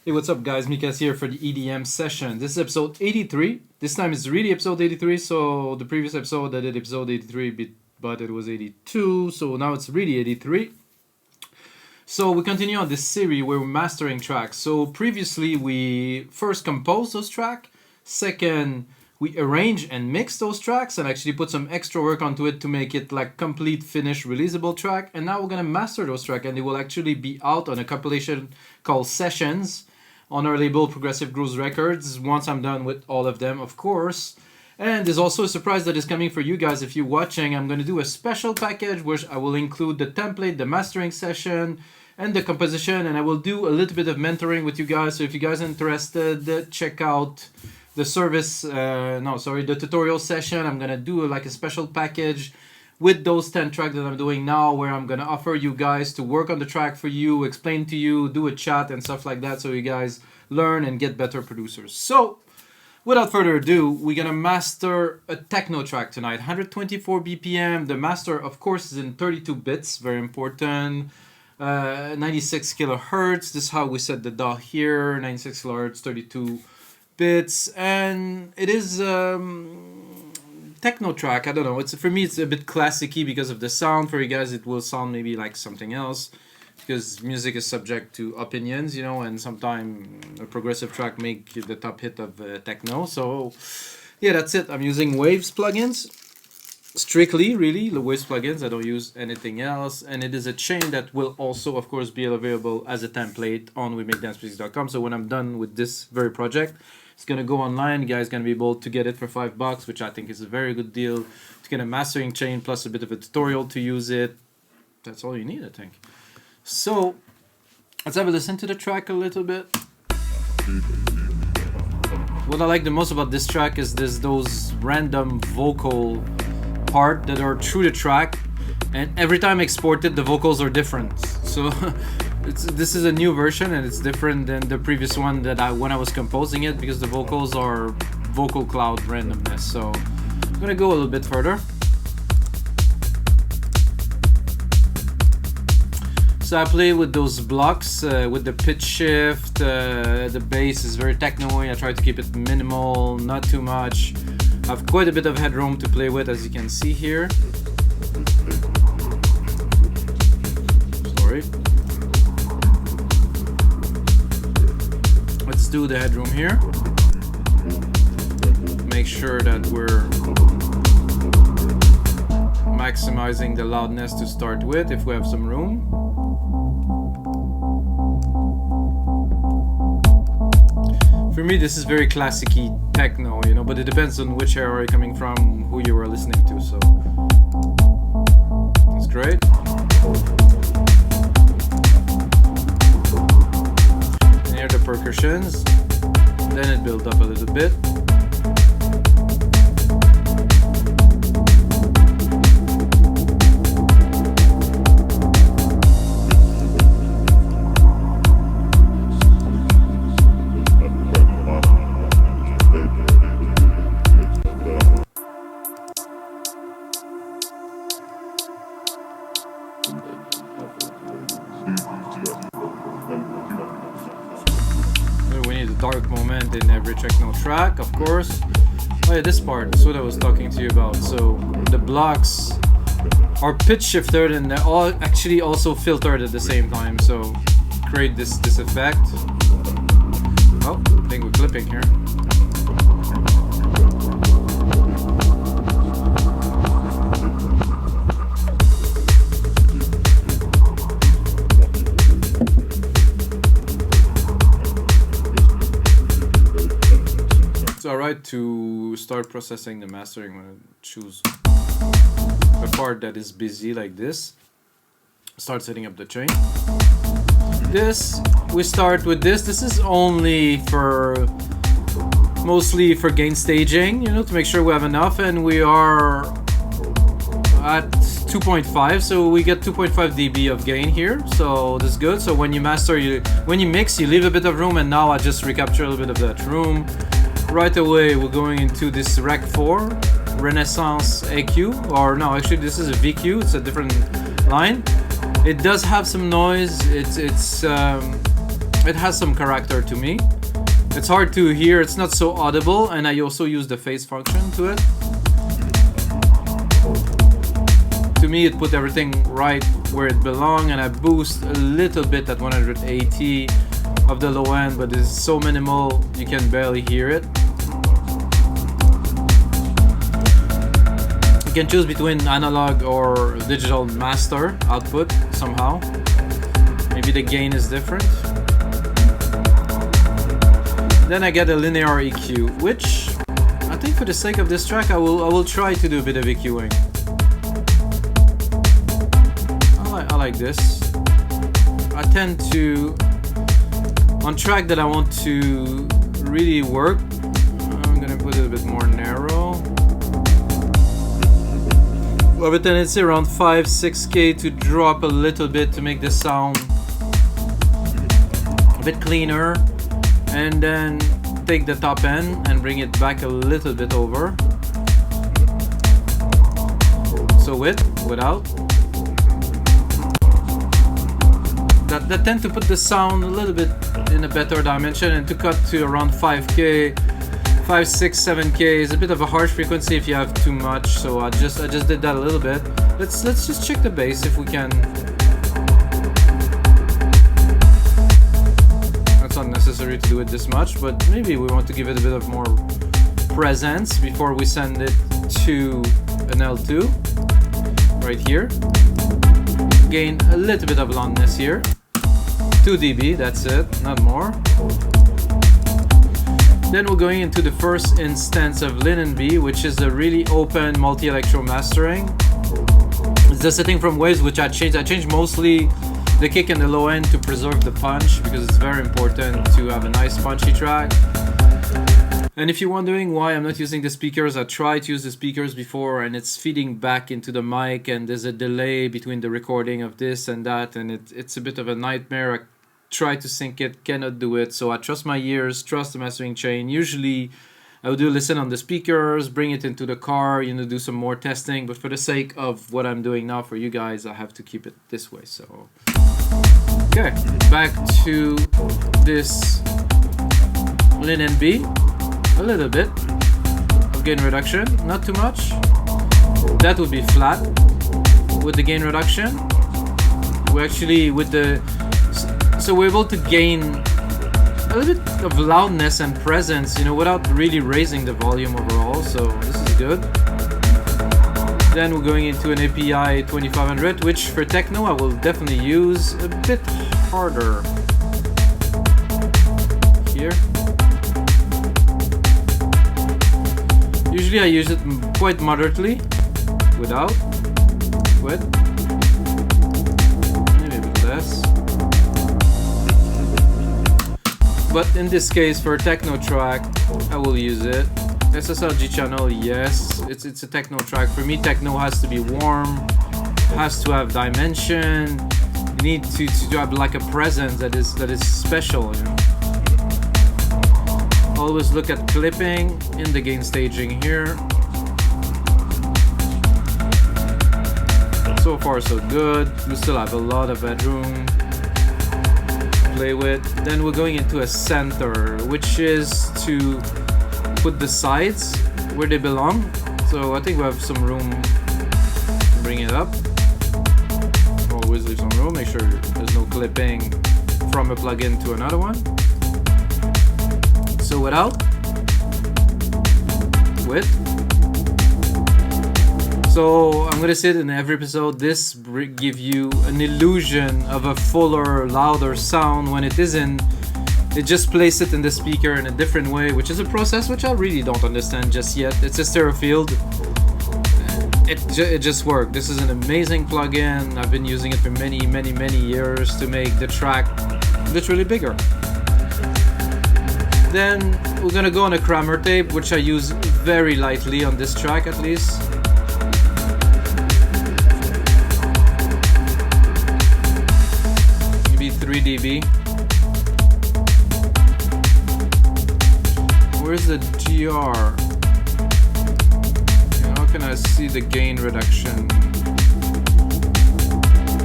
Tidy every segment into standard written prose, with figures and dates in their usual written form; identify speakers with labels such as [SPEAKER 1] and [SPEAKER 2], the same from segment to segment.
[SPEAKER 1] Hey, what's up, guys? Mikas here for the EDM session. This is episode 83. This time it's really episode 83, so the previous episode I did episode 83, but it was 82, so now it's really 83. So we continue on this series where we're mastering tracks. So previously we first composed those tracks, second we arrange and mix those tracks and actually put some extra work onto it to make it like complete finished releasable track, and now we're gonna master those tracks and they will actually be out on a compilation called Sessions on our label Progressive Grooves Records once I'm done with all of them, of course. And there's also a surprise that is coming for you guys if you're watching. I'm going to do a special package where I will include the template, the mastering session, and the composition, and I will do a little bit of mentoring with you guys. So if you guys are interested, check out the the tutorial session. I'm going to do like a special package with those 10 tracks that I'm doing now, where I'm going to offer you guys to work on the track for you, explain to you, do a chat and stuff like that, so you guys learn and get better producers. So without further ado, we're going to master a techno track tonight, 124 BPM. The master, of course, is in 32 bits, very important. 96 kilohertz, this is how we set the DAW here, 96 kilohertz, 32 bits, and it is techno track. I don't know, for me it's a bit classicy because of the sound. For you guys it will sound maybe like something else, because music is subject to opinions, and sometimes a progressive track make the top hit of techno. So yeah, that's it. I'm using Waves plugins, strictly really the Waves plugins. I don't use anything else, and it is a chain that will also of course be available as a template on WeMakeDanceMusic.com. So when I'm done with this very project, it's gonna go online. You guys gonna be able to get it for $5, which I think is a very good deal to get a mastering chain plus a bit of a tutorial to use it. That's all you need, I think. So let's have a listen to the track a little bit. What I like the most about this track is those random vocal part that are through the track, and every time exported the vocals are different. So this is a new version and it's different than the previous one that when I was composing it, because the vocals are vocal cloud randomness. So I'm gonna go a little bit further. So I play with those blocks with the pitch shift. The bass is very techno-y. I try to keep it minimal, not too much. I have quite a bit of headroom to play with, as you can see here. Sorry. Let's do the headroom here. Make sure that we're maximizing the loudness to start with, if we have some room. For me, this is very classicy techno, but it depends on which era you're coming from, who you were listening to, so that's great. And here are the percussions, then it builds up a little bit. Dark moment in every techno track, of course. Oh yeah, this part, that's what I was talking to you about. So the blocks are pitch shifted and they're all actually also filtered at the same time, so create this effect. Oh, I think we're clipping here. It's alright to start processing the mastering when I choose a part that is busy like this. Start setting up the chain. We start with this. This is only mostly for gain staging, to make sure we have enough, and we are at 2.5, so we get 2.5 dB of gain here, so that's good. So when you master, when you mix, you leave a bit of room, and now I just recapture a little bit of that room. Right away we're going into this Rec 4 Renaissance AQ, or no, actually this is a VQ, it's a different line. It does have some noise, it's It has some character to me. It's hard to hear, it's not so audible, and I also use the phase function to it. To me, it put everything right where it belongs, and I boost a little bit at 180 of the low end, but it's so minimal you can barely hear it. You can choose between analog or digital master output somehow. Maybe the gain is different. Then I get a linear EQ, which I think for the sake of this track I will try to do a bit of EQing. I like this. I tend to, on track that I want to really work, I'm gonna put it a bit more narrow. Well, but then it's around 5-6K to drop a little bit to make the sound a bit cleaner, and then take the top end and bring it back a little bit over. So without. That tend to put the sound a little bit in a better dimension, and to cut to around 5K, 5, 6, 7K is a bit of a harsh frequency if you have too much. So I just did that a little bit. Let's just check the bass if we can. That's not necessary to do it this much, but maybe we want to give it a bit of more presence before we send it to an L2 right here. Gain a little bit of loudness here. 2 dB, that's it, not more. Then we're going into the first instance of LinMB, which is a really open multi-electro mastering. It's the setting from waves which I changed. I changed mostly the kick and the low end to preserve the punch, because it's very important to have a nice punchy track. And if you're wondering why I'm not using the speakers, I tried to use the speakers before and it's feeding back into the mic, and there's a delay between the recording of this and that, and it's a bit of a nightmare. I try to sync it, cannot do it, so I trust my ears, trust the mastering chain. Usually I would do listen on the speakers, bring it into the car, do some more testing, but for the sake of what I'm doing now for you guys, I have to keep it this way. So okay, back to this LinMB. A little bit of gain reduction, not too much. That would be flat with the gain reduction. We actually, so we're able to gain a little bit of loudness and presence, without really raising the volume overall. So this is good. Then we're going into an API 2500, which for techno I will definitely use a bit harder here. Usually I use it quite moderately, with, maybe a bit less. But in this case, for a techno track, I will use it. SSLG channel, yes, it's a techno track. For me, techno has to be warm, has to have dimension. You need to have like a presence that is special. Always look at clipping in the gain staging here. So far so good. We still have a lot of bedroom to play with. Then we're going into a center, which is to put the sides where they belong. So I think we have some room to bring it up. Always leave some room, make sure there's no clipping from a plugin to another one. So without, with. So I'm gonna say it in every episode, this give you an illusion of a fuller, louder sound when it isn't. It just places it in the speaker in a different way, which is a process which I really don't understand just yet. It's a stereo field. It just worked. This is an amazing plugin. I've been using it for many years to make the track literally bigger. Then we're gonna go on a Kramer tape, which I use very lightly on this track at least. Maybe 3 dB. Where's the GR? How can I see the gain reduction?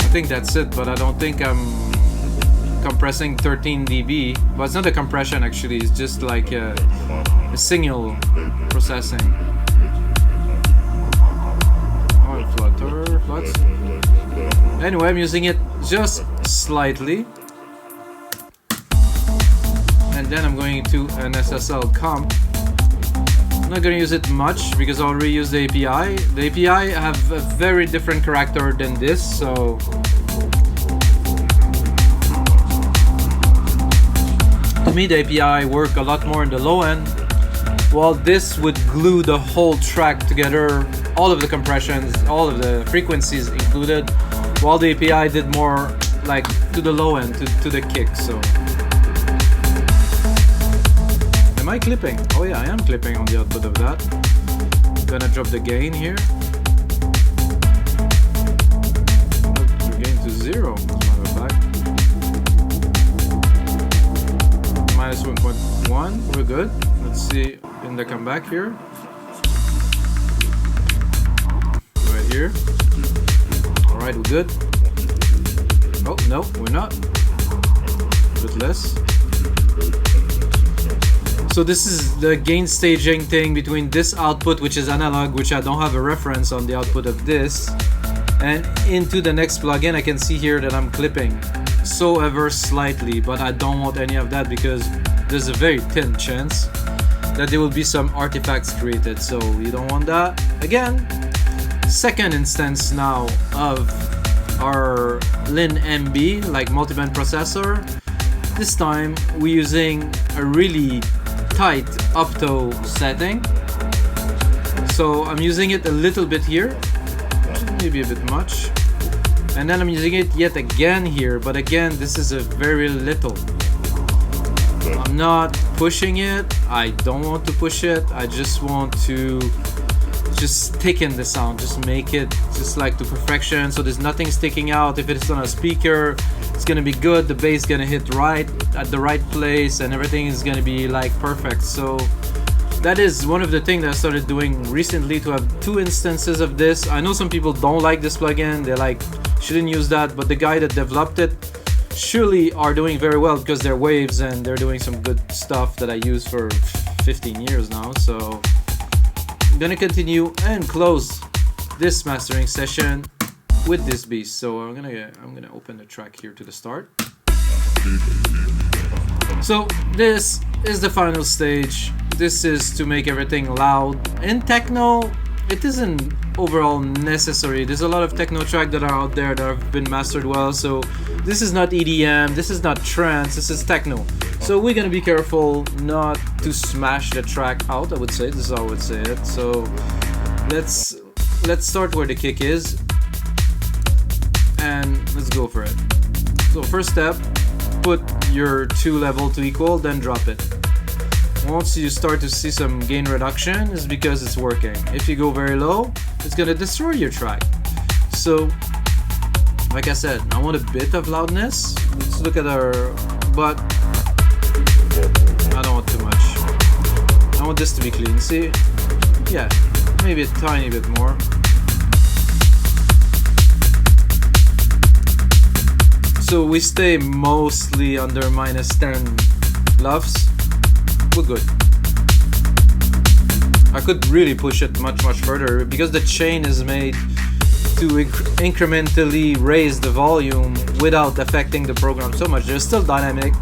[SPEAKER 1] I think that's it, but I don't think I'm compressing 13 dB, but it's not a compression actually, it's just like a signal processing. Oh, floods. Anyway, I'm using it just slightly. And then I'm going to an SSL comp. I'm not going to use it much because I already used the API. The API have a very different character than this, so to me the API work a lot more in the low end, while this would glue the whole track together, all of the compressions, all of the frequencies included, while the API did more like to the low end, to the kick. So am I clipping? Oh yeah, I am clipping on the output of that. Gonna drop the gain here. The gain to 0, as a matter of fact. Minus 1.1, we're good. Let's see in the comeback here. Right here. Alright, we're good. Oh, no, we're not. A bit less. So this is the gain staging thing between this output, which is analog, which I don't have a reference on the output of this, and into the next plugin. I can see here that I'm clipping so ever slightly, but I don't want any of that because there's a very thin chance that there will be some artifacts created, so you don't want that. Again, second instance now of our LinMB, like multiband processor. This time we're using a really tight opto setting, so I'm using it a little bit here, maybe a bit much, and then I'm using it yet again here, but again this is a very little. I'm not pushing it, I don't want to push it, I just want to just thicken the sound, just make it just like to perfection, so there's nothing sticking out. If it's on a speaker, it's gonna be good, the bass gonna hit right at the right place, and everything is gonna be like perfect. So that is one of the things that I started doing recently, to have 2 instances of this. I know some people don't like this plugin, they're like, shouldn't use that, but the guy that developed it surely are doing very well because they're waves and they're doing some good stuff that I use for 15 years now. So I'm gonna continue and close this mastering session with this beast. So I'm gonna open the track here to the start. So this is the final stage. This is to make everything loud. In techno, it isn't overall necessary. There's a lot of techno tracks that are out there that have been mastered well. So this is not EDM, this is not trance, this is techno. So we're gonna be careful not to smash the track out, I would say. This is how I would say it. So let's start where the kick is and let's go for it. So first step, put your 2 level to equal, then drop it. Once you start to see some gain reduction, it's because it's working. If you go very low, it's gonna destroy your track. So like I said, I want a bit of loudness. Let's look at our, but I don't want too much. I want this to be clean. See? Yeah, maybe a tiny bit more. So we stay mostly under minus 10 LUFS. We're good. I could really push it much further because the chain is made to incrementally raise the volume without affecting the program so much. There's still dynamic.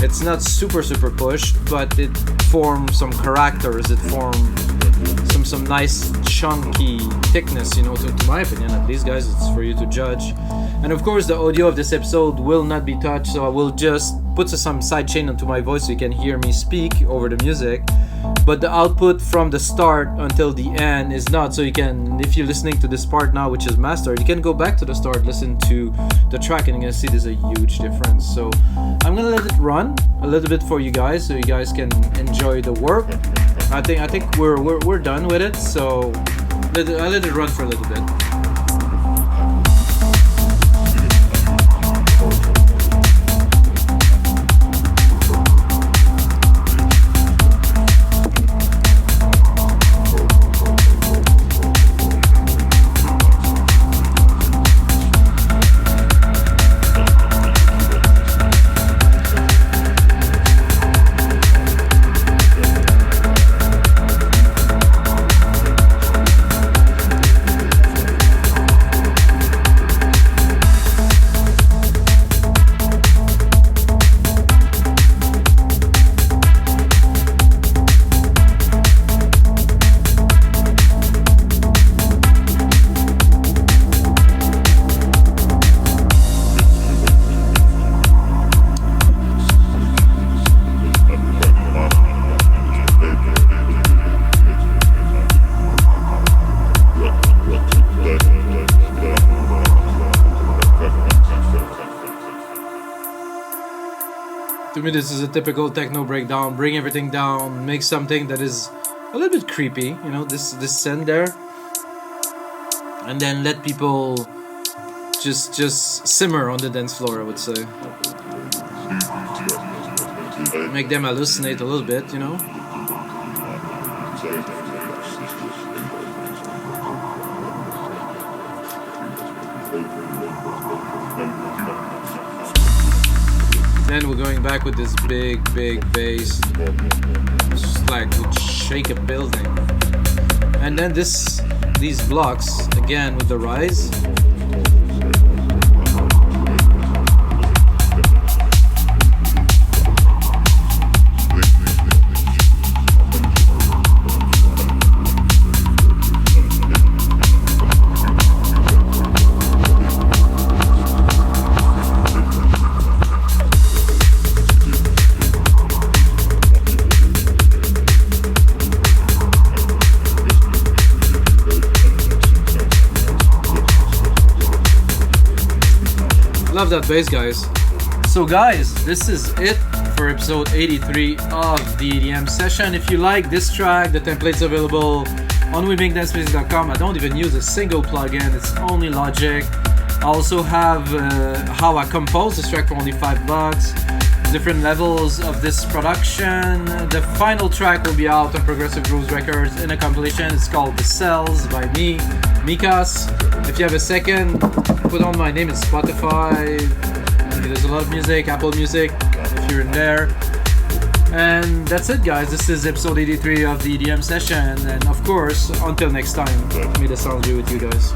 [SPEAKER 1] It's not super pushed, but it forms some characters. It forms some nice chunky thickness, you know, to my opinion at least, guys. It's for you to judge. And of course the audio of this episode will not be touched, so I will just put some sidechain onto my voice so you can hear me speak over the music. But the output from the start until the end is not, so you can, if you're listening to this part now which is mastered, you can go back to the start, listen to the track, and you're gonna see there's a huge difference. So I'm gonna let it run a little bit for you guys so you guys can enjoy the work. I think we're done with it, so I'll let it run for a little bit. To me, this is a typical techno breakdown. Bring everything down, make something that is a little bit creepy, you know, this send there, and then let people just simmer on the dance floor, I would say. Make them hallucinate a little bit, you know. Then we're going back with this big bass, just like would shake a building. And then these blocks again with the rise. Love that bass, guys. So guys, this is it for episode 83 of the EDM session. If you like this track, the template's available on WeMakeDanceMusic.com. I don't even use a single plugin, it's only Logic. I also have how I compose this track for only $5. Different levels of this production. The final track will be out on Progressive Grooves Records in a compilation. It's called The Cells by me, Mikas. If you have a second, put on my name in Spotify. There's a lot of music, Apple Music, if you're in there. And that's it, guys. This is episode 83 of the EDM session. And of course, until next time, may the sound be with you guys.